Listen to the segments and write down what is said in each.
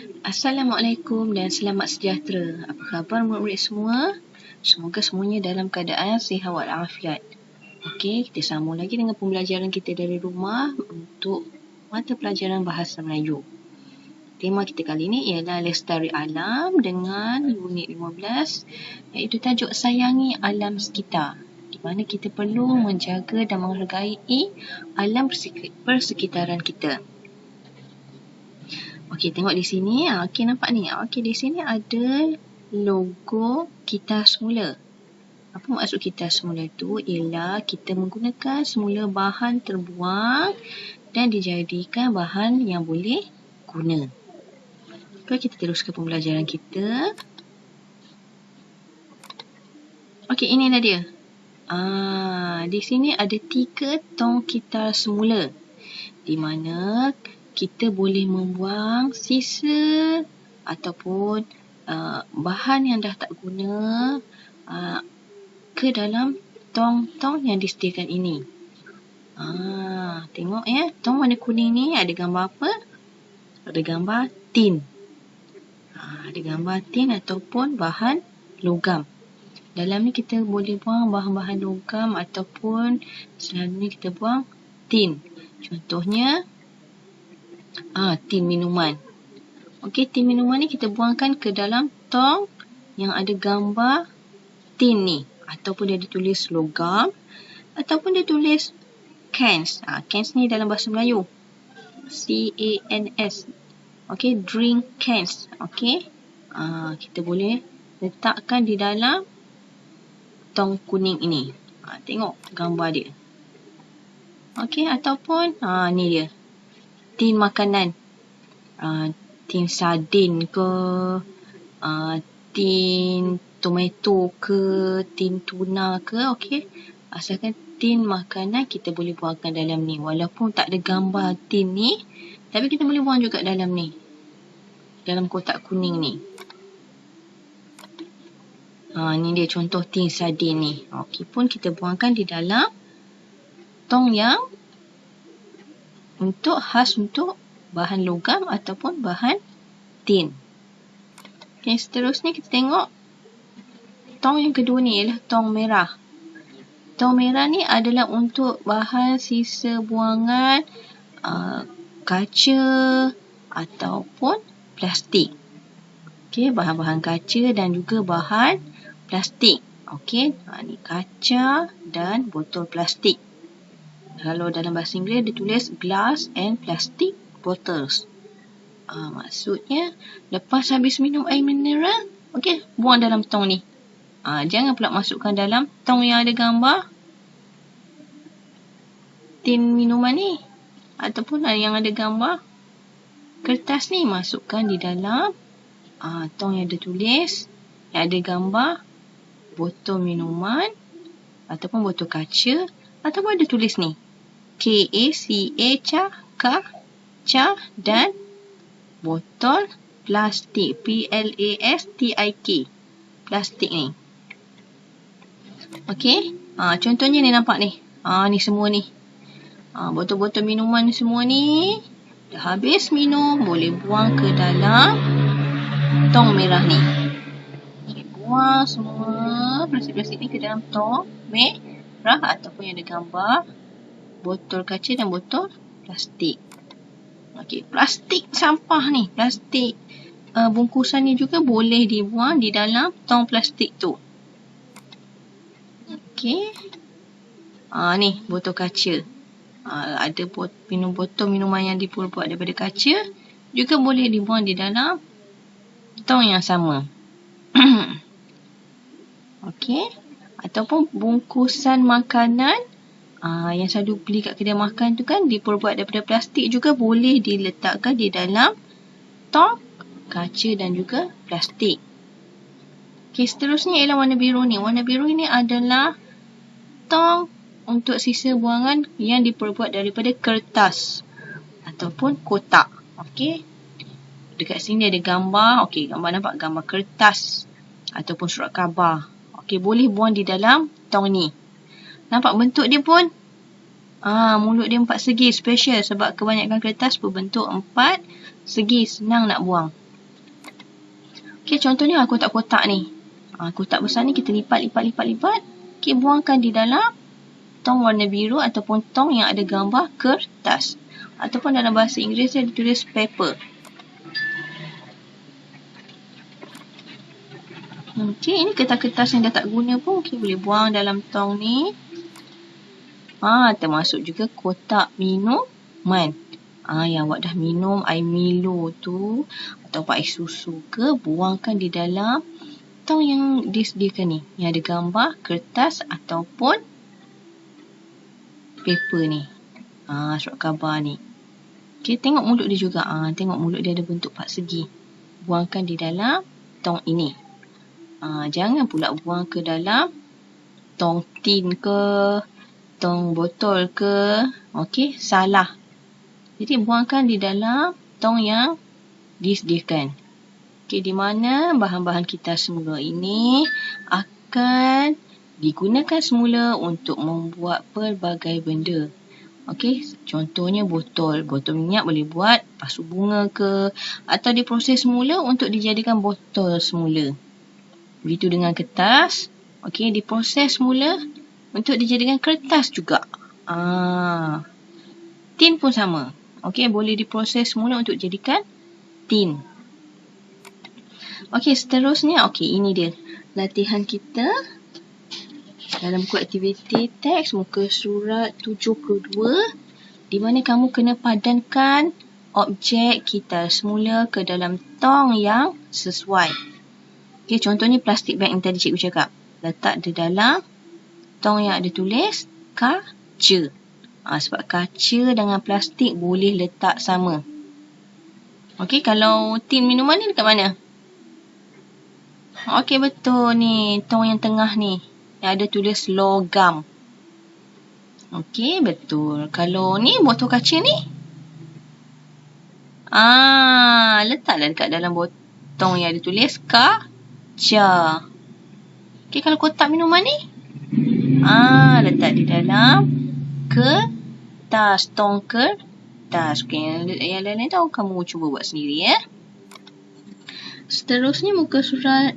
Assalamualaikum dan selamat sejahtera. Apa khabar murid-murid semua? Semoga semuanya dalam keadaan sihat walafiat. Okey, kita sambung lagi dengan pembelajaran kita dari rumah untuk mata pelajaran Bahasa Melayu. Tema kita kali ini ialah Lestari Alam dengan unit 15 iaitu tajuk Sayangi Alam Sekitar, di mana kita perlu menjaga dan menghargai alam persekitaran kita. Okey, tengok di sini. Okey, nampak ni. Okey, di sini ada logo Kitar Semula. Apa maksud Kitar Semula tu? Ialah kita menggunakan semula bahan terbuang dan dijadikan bahan yang boleh guna. Okey, kita teruskan pembelajaran kita. Okey, inilah dia. Di sini ada 3 tong kitar semula, di mana kita boleh membuang sisa ataupun bahan yang dah tak guna ke dalam tong-tong yang disediakan ini. Tengok ya, tong warna kuning ni ada gambar apa? Ada gambar tin. Ada gambar tin ataupun bahan logam. Dalam ni kita boleh buang bahan-bahan logam ataupun selalunya kita buang tin. Contohnya tin minuman. Okey, tin minuman ni kita buangkan ke dalam tong yang ada gambar tin ni. Ataupun dia ditulis logam. Ataupun dia tulis cans. Cans ni dalam bahasa Melayu. C-A-N-S. Okey, drink cans. Okey. Kita boleh letakkan di dalam tong kuning ini. Tengok gambar dia. Okey, ataupun ni dia. Tin makanan, tin sardin ke, tin tomato ke, tin tuna ke, okey. Asalkan tin makanan kita boleh buangkan dalam ni. Walaupun tak ada gambar tin ni, tapi kita boleh buang juga dalam ni. Dalam kotak kuning ni. Ni dia contoh tin sardin ni. Okey, pun kita buangkan di dalam tong yang khas untuk bahan logam ataupun bahan tin. Okay, seterusnya kita tengok tong yang kedua ni ialah tong merah. Tong merah ni adalah untuk bahan sisa buangan kaca ataupun plastik. Okay, bahan-bahan kaca dan juga bahan plastik. Okay, ni kaca dan botol plastik. Kalau dalam bahasa Inggeris dia tulis glass and plastic bottles. Maksudnya lepas habis minum air mineral, okey, buang dalam tong ni. Jangan pula masukkan dalam tong yang ada gambar tin minuman ni ataupun yang ada gambar kertas ni, masukkan di dalam tong yang ada tulis, yang ada gambar botol minuman ataupun botol kaca ataupun ada tulis ni K-A-C-A, ca dan botol plastik, P-L-A-S-T-I-K, plastik ni. Okey, contohnya ni nampak ni. Ni semua ni. Botol-botol minuman ni semua ni dah habis minum, boleh buang ke dalam tong merah ni. Okay, buang semua plastik-plastik ni ke dalam tong merah ataupun yang ada gambar botol kaca dan botol plastik. Okey, plastik sampah ni, plastik bungkusan ni juga boleh dibuang di dalam tong plastik tu. Okey. Ni botol kaca. Ada botol minuman yang dibuat daripada kaca juga boleh dibuang di dalam tong yang sama. Okey. Ataupun bungkusan makanan yang selalu beli kat kedai makan tu kan diperbuat daripada plastik juga boleh diletakkan di dalam tong kaca dan juga plastik. Okey, seterusnya ialah warna biru ni. Warna biru ini adalah tong untuk sisa buangan yang diperbuat daripada kertas ataupun kotak. Okey. Dekat sini ada gambar. Okey, gambar nampak gambar kertas ataupun surat khabar. Okey, boleh buang di dalam tong ni. Nampak bentuk dia pun? Mulut dia 4 segi, special sebab kebanyakan kertas berbentuk 4 segi, senang nak buang. Okey, contohnya kotak-kotak ni. Kotak besar ni kita lipat. Okey, buangkan di dalam tong warna biru ataupun tong yang ada gambar kertas. Ataupun dalam bahasa Inggeris dia ditulis paper. Okey, ini kertas-kertas yang dah tak guna pun boleh buang dalam tong ni. Termasuk juga kotak minuman. Yang awak dah minum air Milo tu atau air susu ke, buangkan di dalam tong yang disediakan ni. Yang ada gambar kertas ataupun paper ni. Surat khabar ni. Okey, tengok mulut dia juga. Tengok mulut dia ada bentuk persegi. Buangkan di dalam tong ini. Jangan pula buang ke dalam tong tin ke, tong botol ke. Okey, salah. Jadi buangkan di dalam tong yang disediakan. Okey, di mana bahan-bahan kita semula ini akan digunakan semula untuk membuat pelbagai benda. Okey, contohnya botol. Botol minyak boleh buat pasu bunga ke, atau diproses semula untuk dijadikan botol semula. Begitu dengan kertas. Okey, diproses semula untuk dijadikan kertas juga. Tin pun sama. Okey, boleh diproses semula untuk jadikan tin. Okey, seterusnya. Okey, ini dia latihan kita dalam buku aktiviti teks muka surat 72, di mana kamu kena padankan objek kita semula ke dalam tong yang sesuai. Okey, contohnya plastik bag yang tadi cikgu cakap. Letak di dalam tong yang ada tulis kaca. Sebab kaca dengan plastik boleh letak sama. Okey, kalau tin minuman ni dekat mana? Okey, betul ni. Tong yang tengah ni. Yang ada tulis logam. Okey, betul. Kalau ni botol kaca ni? Letaklah dekat dalam botol yang ada tulis kaca. Okey, kalau kotak minuman ni? Letak di dalam kertas, tong kertas. Okey, yang lain-lain tahu kamu cuba buat sendiri ya. Seterusnya muka surat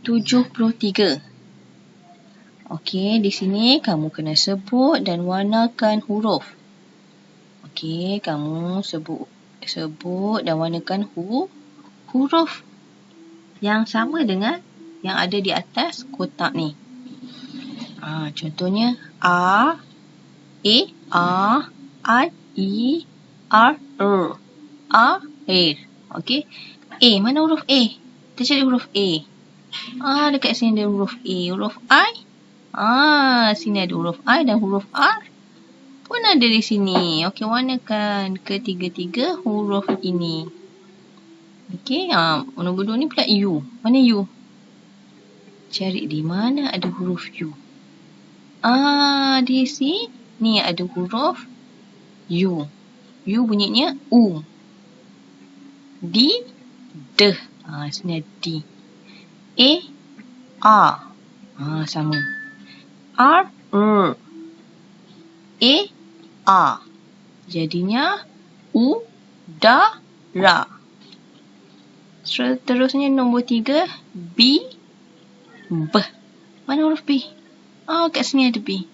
73. Okey, di sini kamu kena sebut dan warnakan huruf. Okey, kamu sebut dan warnakan huruf yang sama dengan yang ada di atas kotak ni. Contohnya A, E, A, I, E, R, R. A, E. Okey. A, mana huruf A? Kita cari huruf A. Dekat sini ada huruf A. Huruf I. Sini ada huruf I dan huruf R pun ada di sini. Okey, warnakan ketiga-tiga huruf ini. Okey, nombor 2 ni pula U. Mana U? Cari di mana ada huruf U. Di sini ada huruf U. U bunyinya U. D, D. Sini ada D. A, A. Sama. R, R. A, A. Jadinya U, Da, Ra. Seterusnya nombor 3, B, B. Mana huruf B? Kat sini ada B.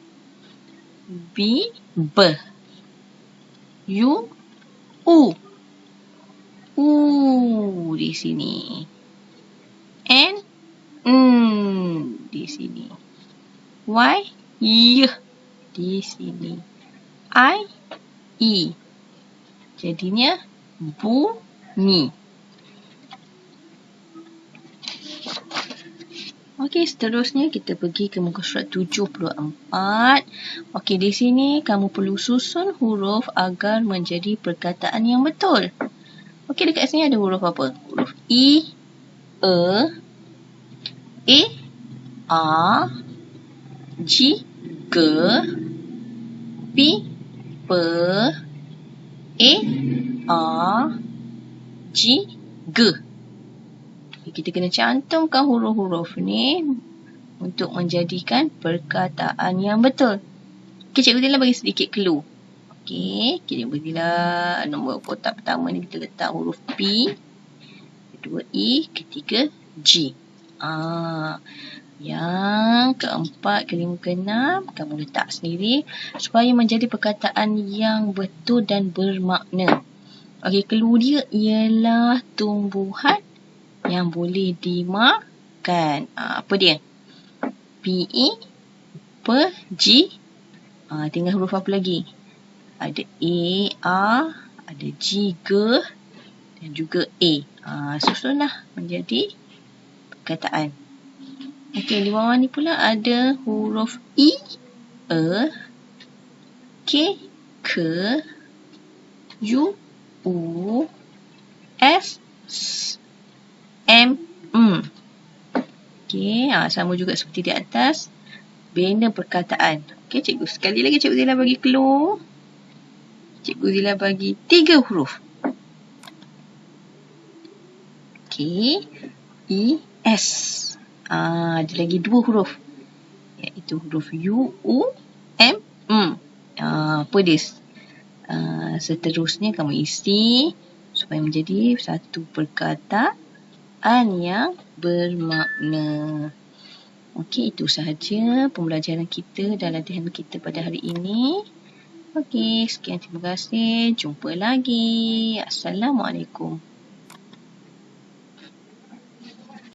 B, B. U, U. Di sini. N, di sini. Y, Y. Di sini. I, E. Jadinya bunyi. Okey, seterusnya kita pergi ke muka surat 74. Okey, di sini kamu perlu susun huruf agar menjadi perkataan yang betul. Okey, dekat sini ada huruf apa? Huruf I, E, A, G, G, P, P, A, A, G, G. Kita kena cantumkan huruf-huruf ni untuk menjadikan perkataan yang betul. Okey, cikgu Dila bagi sedikit clue. Okey, kita berilah nombor kotak pertama ni kita letak huruf P. kedua E, ketiga G. Yang keempat, kelima, keenam kamu letak sendiri supaya menjadi perkataan yang betul dan bermakna. Okey, clue dia ialah tumbuhan yang boleh dimakan. Apa dia? PE, per, G. Tinggal huruf apa lagi? Ada A, ada G, G dan juga A. Susunlah menjadi perkataan. Okey, di bawah ni pula ada huruf E, K, K, U, U, S, M, M. Okey, sama juga seperti di atas. Bina perkataan. Okey, cikgu sekali lagi Cikgu Zila bagi clue. Cikgu Zila bagi 3 huruf. K, E, S. Ada lagi 2 huruf. Iaitu huruf U, U, M, M. Apa dia? Seterusnya kamu isi supaya menjadi satu perkataan yang bermakna. Okey, itu sahaja pembelajaran kita dan latihan kita pada hari ini. Okey, sekian, terima kasih. Jumpa lagi. Assalamualaikum.